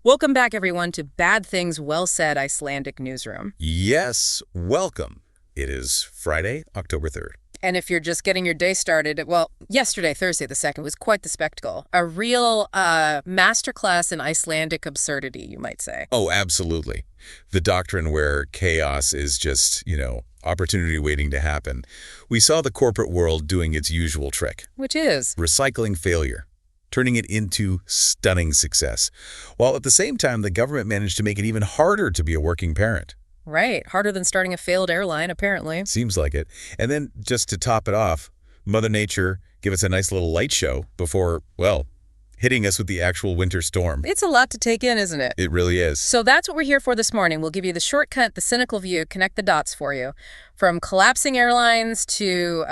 Welcome back, everyone, to Bad Things Well Said Icelandic Newsroom. Yes, welcome. It is Friday, October 3rd. And if you're just getting your day started, well, yesterday, Thursday the 2nd, was quite the spectacle. A real masterclass in Icelandic absurdity, you might say. Oh, absolutely. The doctrine where chaos is just, opportunity waiting to happen. We saw the corporate world doing its usual trick. Which is? Recycling failure, turning it into stunning success. While at the same time, the government managed to make it even harder to be a working parent. Right. Harder than starting a failed airline, apparently. Seems like it. And then, just to top it off, Mother Nature gave us a nice little light show before, hitting us with the actual winter storm. It's a lot to take in, isn't it? It really is. So that's what we're here for this morning. We'll give you the shortcut, the cynical view, connect the dots for you. From collapsing airlines to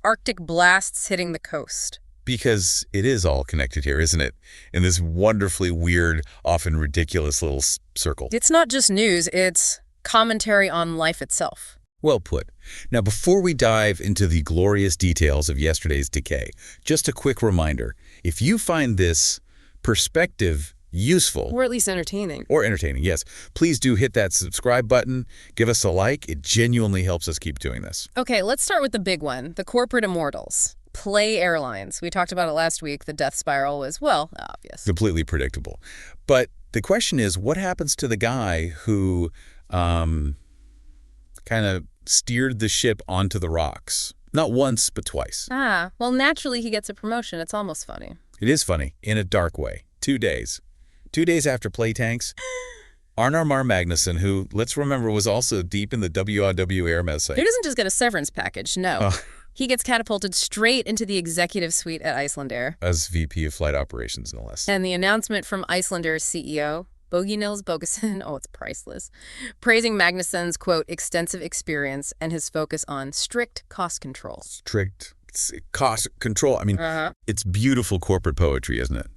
Arctic blasts hitting the coast. Because it is all connected here, isn't it? In this wonderfully weird, often ridiculous little circle. It's not just news, it's commentary on life itself. Well put. Now, before we dive into the glorious details of yesterday's decay, just a quick reminder. If you find this perspective useful... Or at least entertaining. Or entertaining, yes. Please do hit that subscribe button. Give us a like. It genuinely helps us keep doing this. Okay, let's start with the big one. The corporate immortals. Play airlines. We talked about it last week. The death spiral was, obvious. Completely predictable. But the question is, what happens to the guy who kind of steered the ship onto the rocks? Not once, but twice. Well, naturally he gets a promotion. It's almost funny. It is funny, in a dark way. 2 days. 2 days after play tanks, Arnar Már Magnússon, who, let's remember, was also deep in the WRW air mess site. He doesn't just get a severance package, no. He gets catapulted straight into the executive suite at Icelandair. As VP of Flight Operations, no less. And the announcement from Icelandair's CEO, Bogi Nils Bogason, it's priceless, praising Magnusson's, quote, extensive experience and his focus on strict cost control. Strict cost control. I mean, It's beautiful corporate poetry, isn't it?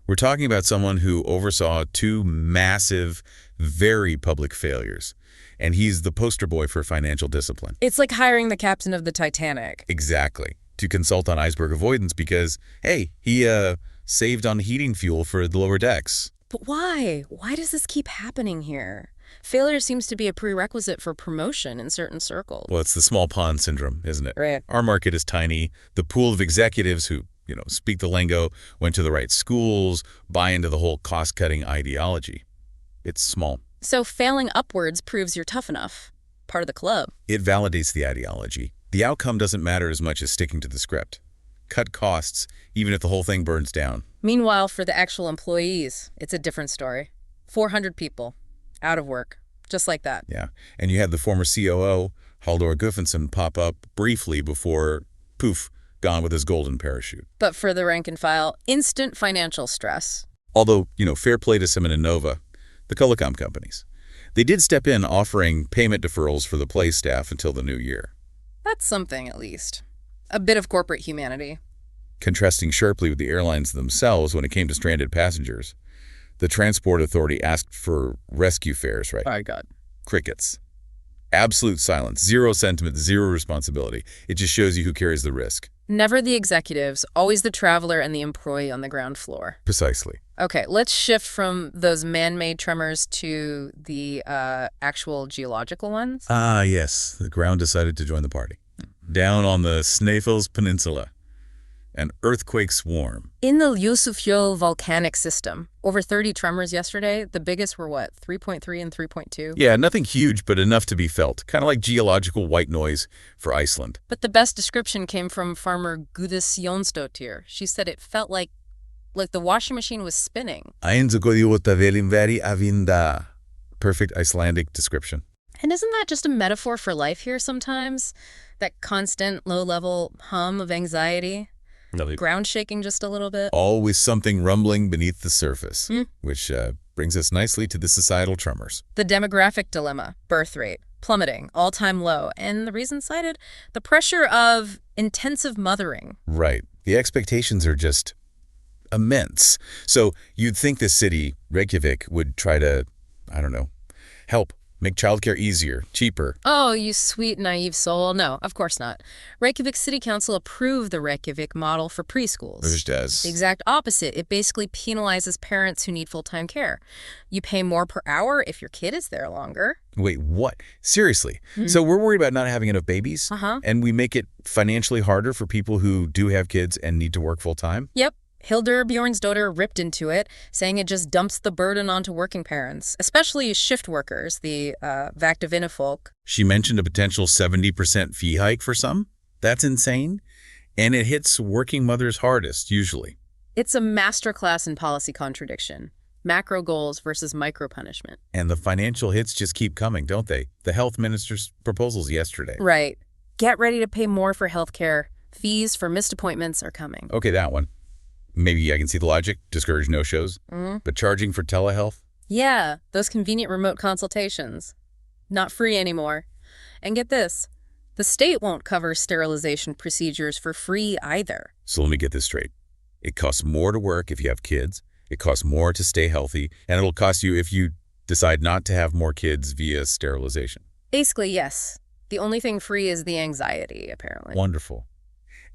We're talking about someone who oversaw 2 massive, very public failures. And he's the poster boy for financial discipline. It's like hiring the captain of the Titanic. Exactly. To consult on iceberg avoidance because, hey, he saved on heating fuel for the lower decks. But why? Why does this keep happening here? Failure seems to be a prerequisite for promotion in certain circles. Well, it's the small pond syndrome, isn't it? Right. Our market is tiny. The pool of executives who, speak the lingo, went to the right schools, buy into the whole cost-cutting ideology. It's small. So failing upwards proves you're tough enough. Part of the club. It validates the ideology. The outcome doesn't matter as much as sticking to the script. Cut costs, even if the whole thing burns down. Meanwhile, for the actual employees, it's a different story. 400 people, out of work, just like that. Yeah, and you had the former COO, Halldór Guffinson, pop up briefly before, poof, gone with his golden parachute. But for the rank and file, instant financial stress. Although, fair play to Sim and Nova, the Telecom companies. They did step in offering payment deferrals for the play staff until the new year. That's something, at least. A bit of corporate humanity. Contrasting sharply with the airlines themselves when it came to stranded passengers. The Transport Authority asked for rescue fares, right? My God. Crickets. Absolute silence. Zero sentiment, zero responsibility. It just shows you who carries the risk. Never the executives, always the traveler and the employee on the ground floor. Precisely. Okay, let's shift from those man-made tremors to the actual geological ones. Yes. The ground decided to join the party. Down on the Snæfell's Peninsula, an earthquake swarm. In the Jökulsárlón volcanic system, over 30 tremors yesterday. The biggest were what, 3.3 and 3.2? Yeah, nothing huge, but enough to be felt. Kind of like geological white noise for Iceland. But the best description came from farmer Gudis Jónsdóttir. She said it felt like the washing machine was spinning. Perfect Icelandic description. And isn't that just a metaphor for life here sometimes? That constant low-level hum of anxiety? Ground shaking just a little bit? Always something rumbling beneath the surface, which brings us nicely to the societal tremors. The demographic dilemma, birth rate, plummeting, all-time low, and the reason cited, the pressure of intensive mothering. Right. The expectations are just immense. So you'd think the city, Reykjavík, would try to, help Make childcare easier, cheaper. Oh, you sweet, naive soul. No, of course not. Reykjavík City Council approved the Reykjavík model for preschools. Which does. The exact opposite. It basically penalizes parents who need full-time care. You pay more per hour if your kid is there longer. Wait, what? Seriously? So we're worried about not having enough babies? And we make it financially harder for people who do have kids and need to work full-time? Yep. Hildur Bjornsdottir ripped into it, saying it just dumps the burden onto working parents, especially shift workers, the vaktavinnafolk. She mentioned a potential 70% fee hike for some? That's insane. And it hits working mothers hardest, usually. It's a masterclass in policy contradiction. Macro goals versus micro punishment. And the financial hits just keep coming, don't they? The health minister's proposals yesterday. Right. Get ready to pay more for healthcare. Fees for missed appointments are coming. Okay, that one. Maybe I can see the logic, discourage no-shows. But charging for telehealth? Yeah, those convenient remote consultations. Not free anymore. And get this, the state won't cover sterilization procedures for free either. So let me get this straight. It costs more to work if you have kids, it costs more to stay healthy, and it'll cost you if you decide not to have more kids via sterilization. Basically, yes. The only thing free is the anxiety, apparently. Wonderful.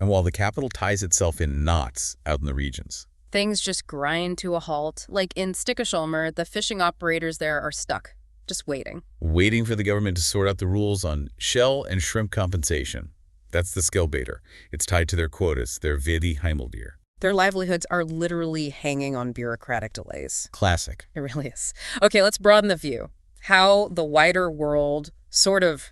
And while the capital ties itself in knots out in the regions, things just grind to a halt. Like in Stikkishólmur, the fishing operators there are stuck, just waiting. Waiting for the government to sort out the rules on shell and shrimp compensation. That's the skellbaiter. It's tied to their quotas, their veiðiheimildir. Their livelihoods are literally hanging on bureaucratic delays. Classic. It really is. Okay, let's broaden the view. How the wider world sort of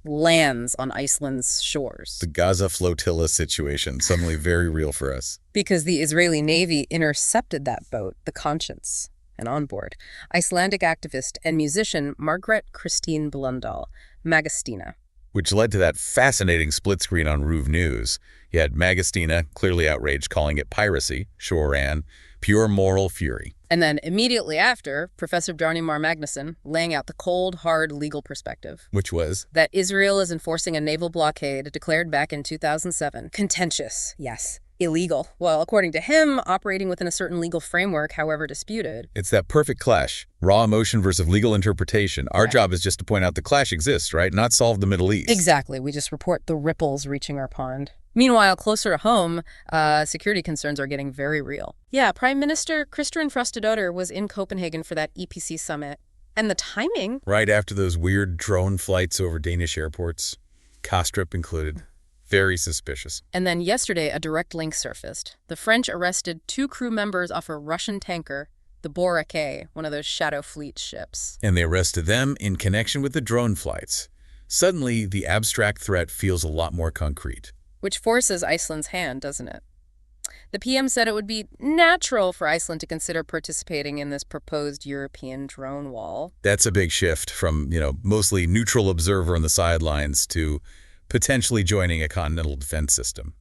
lands on Iceland's shores. The Gaza flotilla situation, suddenly very real for us. Because the Israeli Navy intercepted that boat, the Conscience, and on board, Icelandic activist and musician Margrét Kristín Blöndal, Magastína. Which led to that fascinating split screen on RÚV News. You had Magastína, clearly outraged, calling it piracy, Shoran, pure moral fury. And then immediately after, Professor Arnar Már Magnússon laying out the cold, hard legal perspective. Which was? That Israel is enforcing a naval blockade declared back in 2007. Contentious, yes. Illegal. Well, according to him, operating within a certain legal framework, however disputed. It's that perfect clash. Raw emotion versus legal interpretation. Our job is just to point out the clash exists, right? Not solve the Middle East. Exactly. We just report the ripples reaching our pond. Meanwhile, closer to home, security concerns are getting very real. Yeah, Prime Minister Kristrún Frostadóttir was in Copenhagen for that EPC summit. And the timing... Right after those weird drone flights over Danish airports, Kastrup included. Very suspicious. And then yesterday, a direct link surfaced. The French arrested 2 crew members off a Russian tanker, the borealis, one of those Shadow Fleet ships. And they arrested them in connection with the drone flights. Suddenly, the abstract threat feels a lot more concrete. Which forces Iceland's hand, doesn't it? The PM said it would be natural for Iceland to consider participating in this proposed European drone wall. That's a big shift from, mostly neutral observer on the sidelines to potentially joining a continental defense system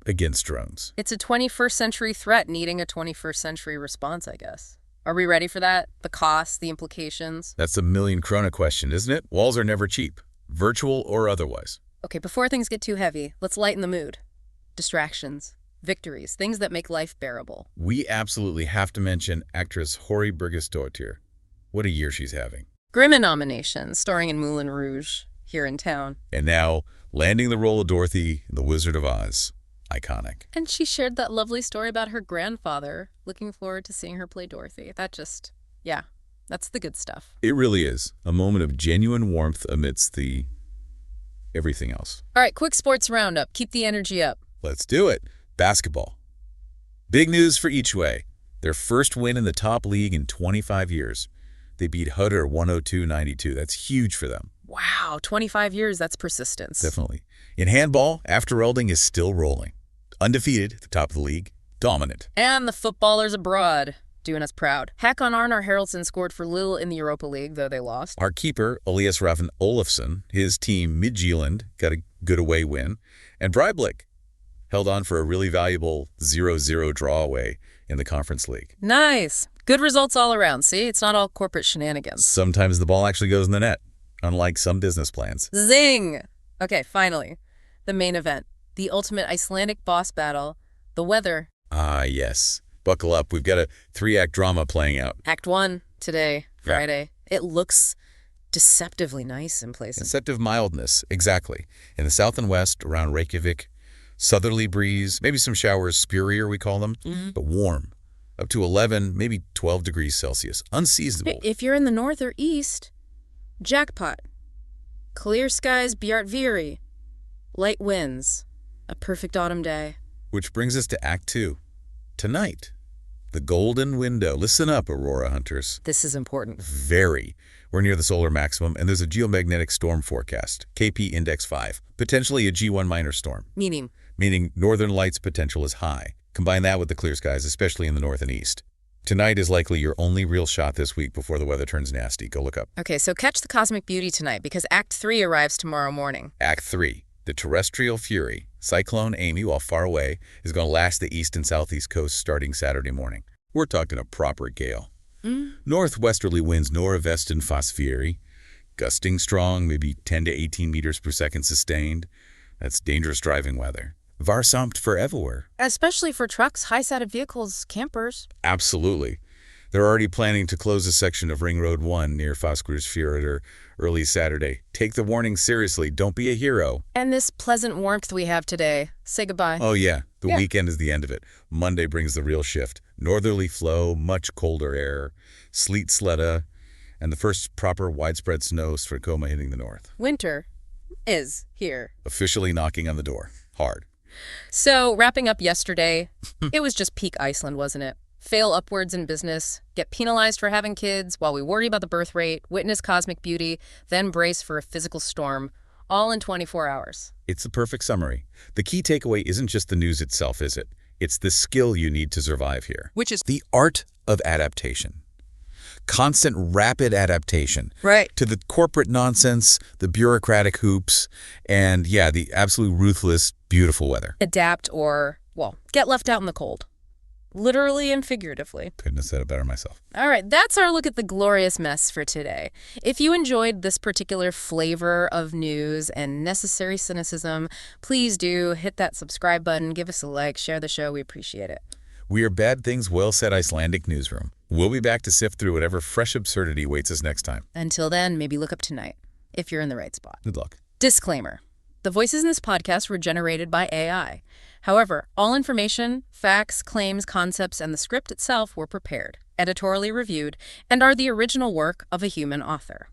against drones. It's a 21st century threat needing a 21st century response, I guess. Are we ready for that? The costs, the implications? That's a million krona question, isn't it? Walls are never cheap, virtual or otherwise. Okay, before things get too heavy, let's lighten the mood. Distractions, victories, things that make life bearable. We absolutely have to mention actress Hori Birgisdóttir. What a year she's having. Grimma nomination, starring in Moulin Rouge. Here in town. And now, landing the role of Dorothy in The Wizard of Oz. Iconic. And she shared that lovely story about her grandfather. Looking forward to seeing her play Dorothy. Yeah, that's the good stuff. It really is. A moment of genuine warmth amidst the everything else. All right, quick sports roundup. Keep the energy up. Let's do it. Basketball. Big news for Ichwe. Their first win in the top league in 25 years. They beat Hutter 102-92. That's huge for them. Wow, 25 years, that's persistence. Definitely. In handball, After Elding is still rolling. Undefeated at the top of the league. Dominant. And the footballers abroad, doing us proud. Hakon Arnar Haraldsson scored for Lille in the Europa League, though they lost. Our keeper, Elias Raffin Olafsson, his team, Midtjylland, got a good away win. And Breidablik held on for a really valuable 0-0 draw away in the Conference League. Nice. Good results all around. See, it's not all corporate shenanigans. Sometimes the ball actually goes in the net. Unlike some business plans. Zing! Okay, finally. The main event. The ultimate Icelandic boss battle. The weather. Ah, yes. Buckle up. We've got a 3-act drama playing out. Act 1, today, Friday. It looks deceptively nice in places. Deceptive mildness, exactly. In the south and west, around Reykjavík, southerly breeze, maybe some showers, spurier we call them, but warm. Up to 11, maybe 12 degrees Celsius. Unseasonable. If you're in the north or east, jackpot. Clear skies, Bjartvíri. Light winds. A perfect autumn day. Which brings us to Act 2. Tonight. The golden window. Listen up, aurora hunters. This is important. Very. We're near the solar maximum, and there's a geomagnetic storm forecast, KP Index 5, potentially a G1 minor storm. Meaning northern lights potential is high. Combine that with the clear skies, especially in the north and east. Tonight is likely your only real shot this week before the weather turns nasty. Go look up. Okay, so catch the cosmic beauty tonight, because Act 3 arrives tomorrow morning. Act 3. The terrestrial fury, Cyclone Amy, while far away, is going to last the east and southeast coast starting Saturday morning. We're talking a proper gale. Northwesterly winds norvesten fosfiri, gusting strong, maybe 10 to 18 meters per second sustained. That's dangerous driving weather. Varsamt for everywhere. Especially for trucks, high-sided vehicles, campers. Absolutely. They're already planning to close a section of Ring Road 1 near Fáskrúðsfjörður early Saturday. Take the warning seriously. Don't be a hero. And this pleasant warmth we have today. Say goodbye. Oh, yeah. The weekend is the end of it. Monday brings the real shift. Northerly flow, much colder air, sleet sledda, and the first proper widespread snow Strakoma hitting the north. Winter is here. Officially knocking on the door. Hard. So, wrapping up yesterday, it was just peak Iceland, wasn't it? Fail upwards in business, get penalized for having kids while we worry about the birth rate, witness cosmic beauty, then brace for a physical storm, all in 24 hours. It's the perfect summary. The key takeaway isn't just the news itself, is it? It's the skill you need to survive here. Which is the art of adaptation. Constant, rapid adaptation. Right. To the corporate nonsense, the bureaucratic hoops, and, yeah, the absolute ruthless, beautiful weather. Adapt or, well, get left out in the cold. Literally and figuratively. Couldn't have said it better myself. All right, that's our look at the glorious mess for today. If you enjoyed this particular flavor of news and necessary cynicism, please do hit that subscribe button, give us a like, share the show. We appreciate it. We are Bad Things Well Said Icelandic Newsroom. We'll be back to sift through whatever fresh absurdity waits us next time. Until then, maybe look up tonight, if you're in the right spot. Good luck. Disclaimer. The voices in this podcast were generated by AI. However, all information, facts, claims, concepts, and the script itself were prepared, editorially reviewed, and are the original work of a human author.